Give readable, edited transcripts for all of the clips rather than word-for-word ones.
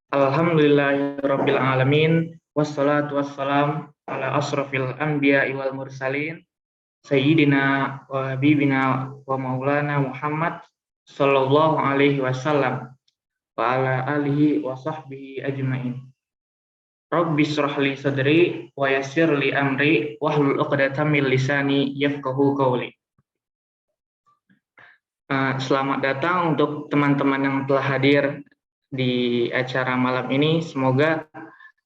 Alhamdulillahirabbil alamin wassalatu wassalam ala asrofil anbiya'i wal mursalin sayyidina wa habibina wa maulana Muhammad sallallahu alaihi wasallam wa ala alihi wa sahbihi ajmain. Rabbi shrah li sadri wa yassir li amri wahlul 'uqdatam min lisani yafqahu qawli. Selamat datang untuk teman-teman yang telah hadir di acara malam ini. Semoga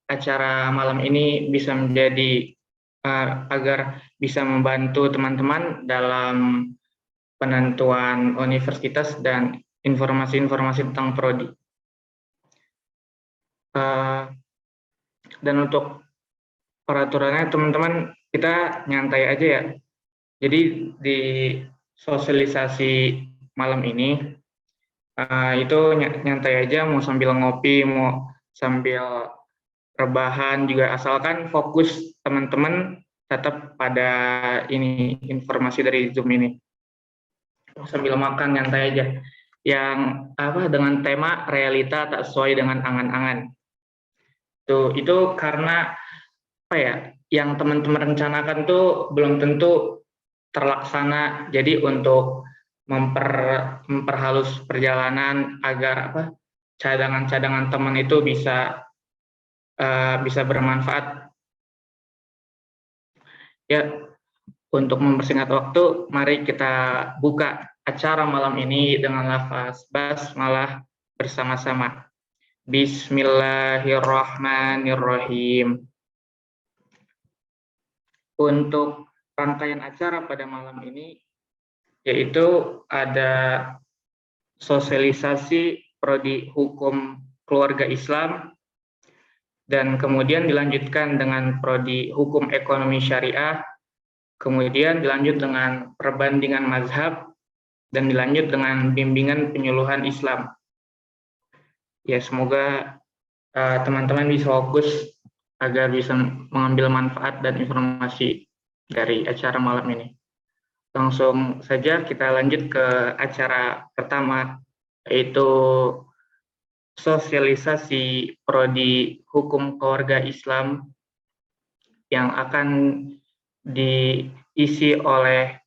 acara malam ini bisa menjadi agar bisa membantu teman-teman dalam penentuan universitas dan informasi-informasi tentang prodi. Dan untuk peraturannya teman-teman kita nyantai aja ya. Jadi di sosialisasi malam ini itu nyantai aja, mau sambil ngopi, mau sambil rebahan juga, asalkan fokus teman-teman tetap pada ini informasi dari Zoom ini. Sambil makan nyantai aja. Yang dengan tema realita tak sesuai dengan angan-angan. Itu karena yang teman-teman rencanakan tuh belum tentu terlaksana. Jadi untuk memperhalus perjalanan agar cadangan-cadangan teman itu bisa bermanfaat. Ya, untuk mempersingkat waktu, mari kita buka acara malam ini dengan lafaz basmalah bersama-sama. Bismillahirrahmanirrahim. Untuk rangkaian acara pada malam ini yaitu ada sosialisasi prodi hukum keluarga Islam, dan kemudian dilanjutkan dengan prodi hukum ekonomi syariah, kemudian dilanjut dengan perbandingan mazhab, dan dilanjut dengan bimbingan penyuluhan Islam. Ya, semoga teman-teman bisa fokus agar bisa mengambil manfaat dan informasi dari acara malam ini. Langsung saja kita lanjut ke acara pertama, yaitu sosialisasi prodi hukum keluarga Islam yang akan diisi oleh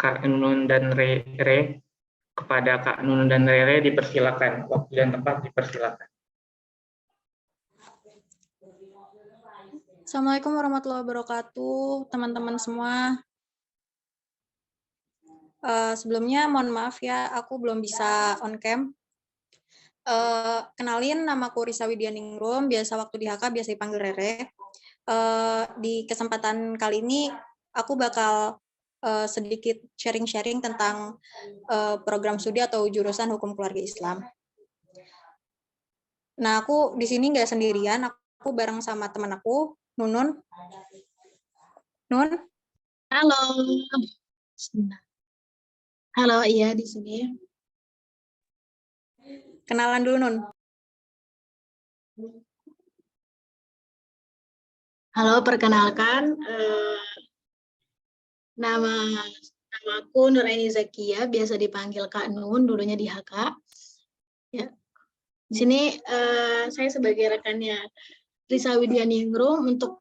Kak Nunun dan Rere. Kepada Kak Nunun dan Rere dipersilakan, waktu dan tempat dipersilakan. Assalamualaikum warahmatullahi wabarakatuh, teman-teman semua. Sebelumnya mohon maaf ya, aku belum bisa on cam. Kenalin, namaku Risa Widianingrum, biasa waktu di HK biasa dipanggil Rere. Di kesempatan kali ini aku bakal sedikit sharing-sharing tentang program studi atau jurusan hukum keluarga Islam. Nah, aku di sini nggak sendirian, aku bareng sama teman aku, Nunun. Nun? Halo. Halo, iya di sini. Kenalan dulu, Nun. Halo, perkenalkan, namaku Nuraini Zakia, biasa dipanggil Kak Nun, dulunya di HK. Ya. Di sini saya sebagai rekannya Risa Widianingrum untuk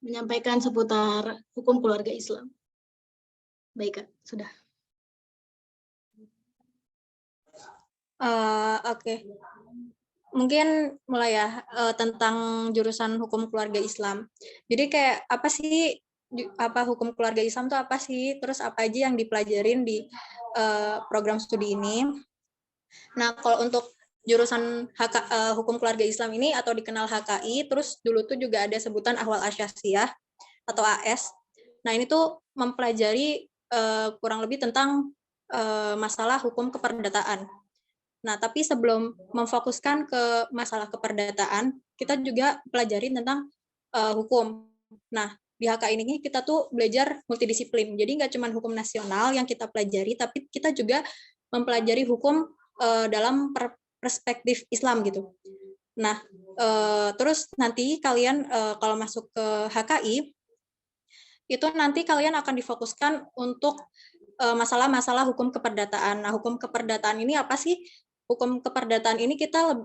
menyampaikan seputar hukum keluarga Islam. Baik, Kak, sudah. Oke. Mungkin mulai ya tentang jurusan hukum keluarga Islam. Jadi kayak apa sih hukum keluarga Islam itu apa sih? Terus apa aja yang dipelajarin di program studi ini? Nah, kalau untuk jurusan hukum keluarga Islam ini atau dikenal HKI, terus dulu tuh juga ada sebutan Ahwal Asyasiyah atau AS. Nah, ini tuh mempelajari kurang lebih tentang masalah hukum keperdataan. Nah, tapi sebelum memfokuskan ke masalah keperdataan, kita juga pelajari tentang hukum. Nah, di HK ini kita tuh belajar multidisiplin. Jadi nggak cuma hukum nasional yang kita pelajari, tapi kita juga mempelajari hukum dalam perspektif Islam gitu. Nah, terus nanti kalian kalau masuk ke HKI, itu nanti kalian akan difokuskan untuk masalah-masalah hukum keperdataan. Nah, hukum keperdataan ini apa sih? hukum keperdataan ini kita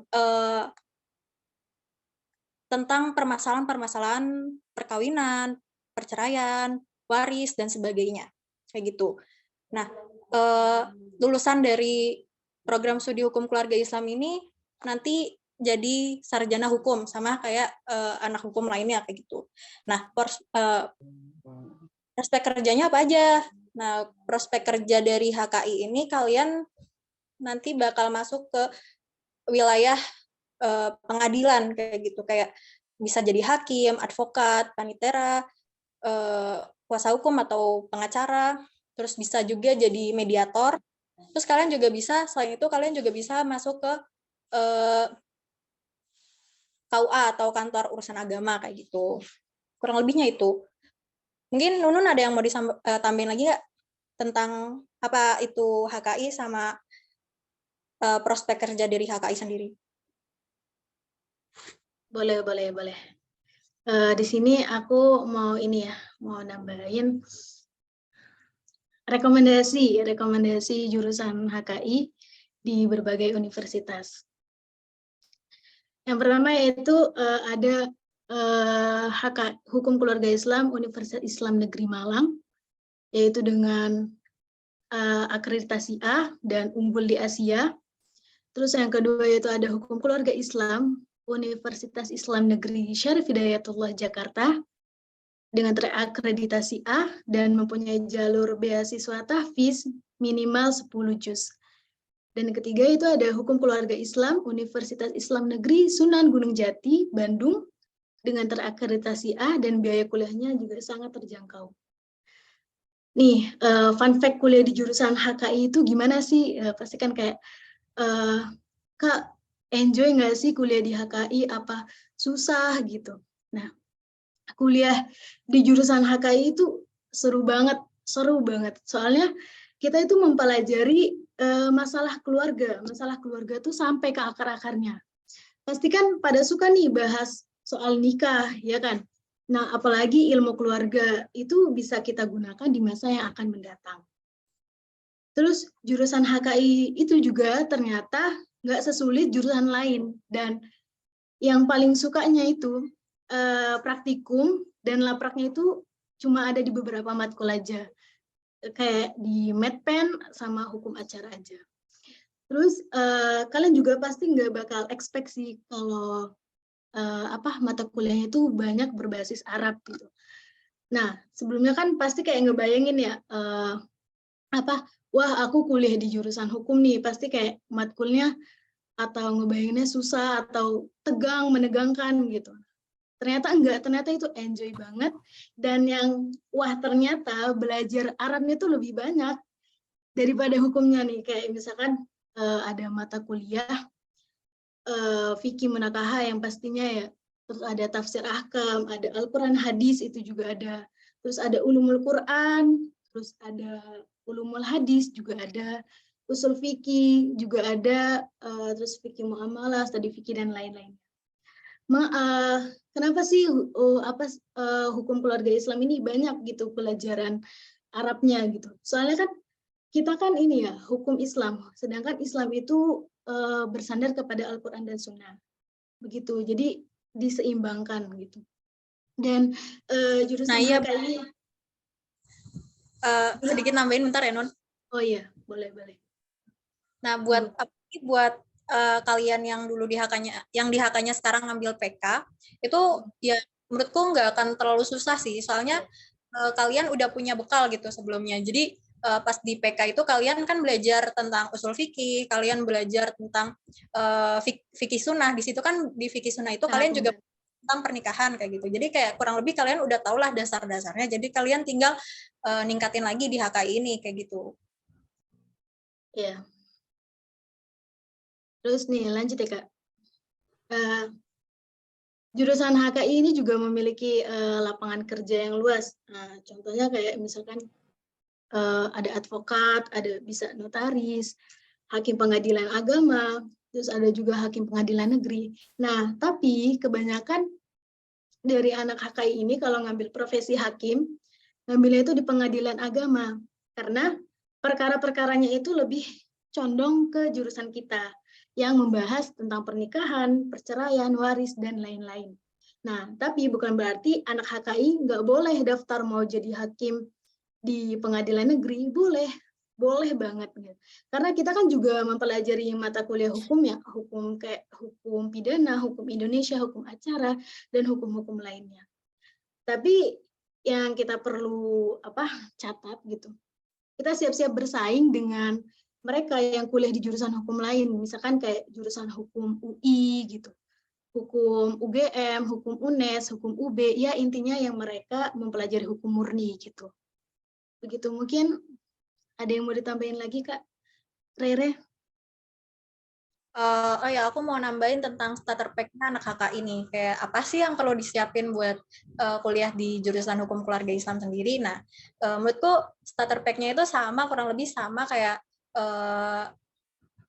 tentang permasalahan-permasalahan perkawinan, perceraian, waris, dan sebagainya. Kayak gitu. Nah, lulusan dari program studi hukum keluarga Islam ini nanti jadi sarjana hukum, sama kayak anak hukum lainnya, kayak gitu. Nah, prospek kerjanya apa aja? Nah, prospek kerja dari HKI ini kalian nanti bakal masuk ke wilayah pengadilan kayak gitu, kayak bisa jadi hakim, advokat, panitera, kuasa hukum atau pengacara, terus bisa juga jadi mediator. Terus kalian juga bisa, selain itu kalian juga bisa masuk ke KUA atau kantor urusan agama kayak gitu. Kurang lebihnya itu. Mungkin Nunun ada yang mau ditambahin lagi nggak tentang apa itu HKI sama prospek kerja dari HKI sendiri? Boleh. Di sini aku mau mau nambahin rekomendasi jurusan HKI di berbagai universitas. Yang pertama yaitu ada Hukum Keluarga Islam Universitas Islam Negeri Malang, yaitu dengan akreditasi A dan unggul di Asia. Terus yang kedua yaitu ada Hukum Keluarga Islam Universitas Islam Negeri Syarif Hidayatullah Jakarta dengan terakreditasi A dan mempunyai jalur beasiswa tahfiz minimal 10 juz. Dan yang ketiga itu ada Hukum Keluarga Islam Universitas Islam Negeri Sunan Gunung Jati, Bandung dengan terakreditasi A dan biaya kuliahnya juga sangat terjangkau. Nih, fun fact kuliah di jurusan HKI itu gimana sih? Pasti kan kayak, Kak, enjoy nggak sih kuliah di HKI? Apa susah gitu? Nah, kuliah di jurusan HKI itu seru banget. Soalnya kita itu mempelajari masalah keluarga tuh sampai ke akar-akarnya. Pasti kan pada suka nih bahas soal nikah, ya kan? Nah, apalagi ilmu keluarga itu bisa kita gunakan di masa yang akan mendatang. Terus jurusan HKI itu juga ternyata nggak sesulit jurusan lain. Dan yang paling sukanya itu praktikum dan lapraknya itu cuma ada di beberapa matkul aja. Kayak di medpen sama hukum acara aja. Terus kalian juga pasti nggak bakal expect sih kalau mata kuliahnya itu banyak berbasis Arab gitu. Nah, sebelumnya kan pasti kayak ngebayangin ya, wah aku kuliah di jurusan hukum nih, pasti kayak matkulnya atau ngebayanginnya susah atau tegang, menegangkan gitu. Ternyata enggak, ternyata itu enjoy banget. Dan yang ternyata belajar Arabnya itu lebih banyak daripada hukumnya nih. Kayak misalkan ada mata kuliah fikih munakaha yang pastinya ya, terus ada tafsir ahkam, ada Al-Quran hadis itu juga ada, terus ada ulumul Quran, terus ada ulumul hadis juga ada, usul fikih juga ada, terus fikih muamalah, studi fikih dan lain-lain. Kenapa sih hukum keluarga Islam ini banyak gitu pelajaran Arabnya gitu? Soalnya kan kita kan ini ya hukum Islam, sedangkan Islam itu bersandar kepada Al-Quran dan Sunnah, begitu. Jadi diseimbangkan gitu. Dan jurusan HKI. Sedikit nambahin bentar ya, Nun. Oh iya, boleh. Nah, buat kalian yang dulu di HK-nya sekarang ngambil PK, itu ya menurutku nggak akan terlalu susah sih, soalnya kalian udah punya bekal gitu sebelumnya. Jadi pas di PK itu kalian kan belajar tentang usul fikih, kalian belajar tentang fikih sunnah. Di situ kan di fikih sunnah itu kalian juga tentang pernikahan kayak gitu. Jadi kayak kurang lebih kalian udah tau lah dasar-dasarnya. Jadi kalian tinggal ningkatin lagi di HKI ini kayak gitu. Iya. Terus nih lanjut ya Kak. Jurusan HKI ini juga memiliki lapangan kerja yang luas. Nah, contohnya kayak misalkan ada advokat, ada bisa notaris, hakim pengadilan agama, terus ada juga hakim pengadilan negeri. Nah, tapi kebanyakan dari anak HKI ini kalau ngambil profesi hakim, ngambilnya itu di pengadilan agama. Karena perkara-perkaranya itu lebih condong ke jurusan kita yang membahas tentang pernikahan, perceraian, waris, dan lain-lain. Nah, tapi bukan berarti anak HKI nggak boleh daftar mau jadi hakim di pengadilan negeri, boleh banget. Karena kita kan juga mempelajari mata kuliah hukum ya, hukum kayak hukum pidana, hukum Indonesia, hukum acara, dan hukum-hukum lainnya. Tapi yang kita perlu catat gitu, kita siap-siap bersaing dengan mereka yang kuliah di jurusan hukum lain, misalkan kayak jurusan hukum UI gitu, hukum UGM, hukum UNES, hukum UB, ya intinya yang mereka mempelajari hukum murni gitu. Begitu, mungkin ada yang mau ditambahin lagi Kak Rere? Oh ya, aku mau nambahin tentang starter pack-nya anak HK ini. Kayak apa sih yang perlu disiapin buat kuliah di jurusan hukum keluarga Islam sendiri? Nah, menurutku starter pack-nya itu kurang lebih sama kayak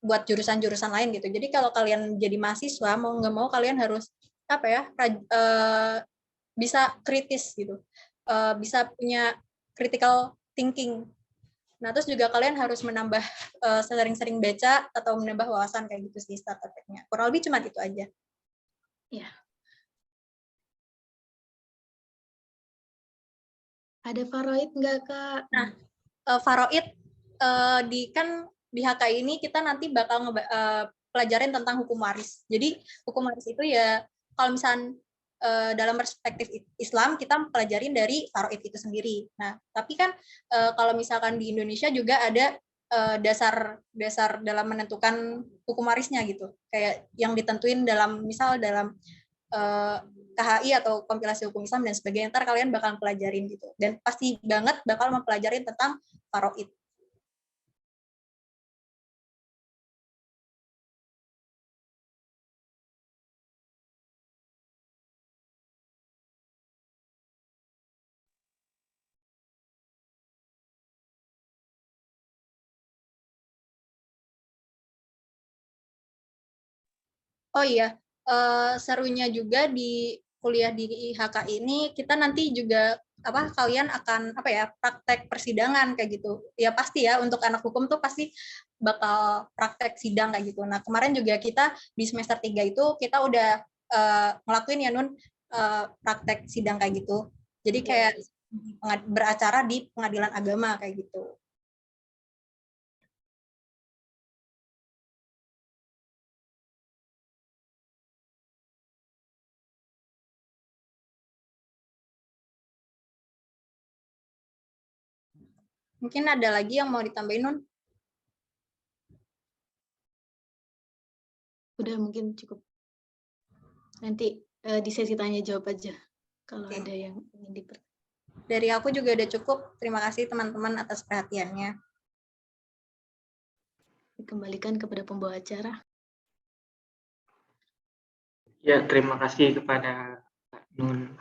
buat jurusan-jurusan lain gitu. Jadi kalau kalian jadi mahasiswa, mau nggak mau kalian harus bisa kritis gitu, bisa punya critical thinking. Nah, terus juga kalian harus menambah sering-sering baca atau menambah wawasan kayak gitu sih starter pack-nya. Kurang lebih cuma itu aja. Ya. Ada faraid nggak Kak? Nah, faraid di HKI ini kita nanti bakal pelajarin tentang hukum waris. Jadi hukum waris itu ya kalau misalnya dalam perspektif Islam kita pelajarin dari faraid itu sendiri. Nah, tapi kan kalau misalkan di Indonesia juga ada dasar dalam menentukan hukum warisnya gitu. Kayak yang ditentuin dalam KHI atau kompilasi hukum Islam dan sebagainya. Ntar kalian bakal pelajarin gitu. Dan pasti banget bakal mempelajarin tentang faraid. Oh iya, serunya juga di kuliah di HK ini kita nanti juga kalian akan praktek persidangan kayak gitu. Ya pasti ya untuk anak hukum tuh pasti bakal praktek sidang kayak gitu. Nah, kemarin juga kita di semester 3 itu kita udah ngelakuin ya Nun praktek sidang kayak gitu. Jadi kayak beracara di pengadilan agama kayak gitu. Mungkin ada lagi yang mau ditambahin, Nun? Udah mungkin cukup. Nanti di sesi tanya jawab aja kalau ada yang ingin dipertanyaan. Dari aku juga udah cukup. Terima kasih teman-teman atas perhatiannya. Dikembalikan kepada pembawa acara. Ya, terima kasih kepada Nun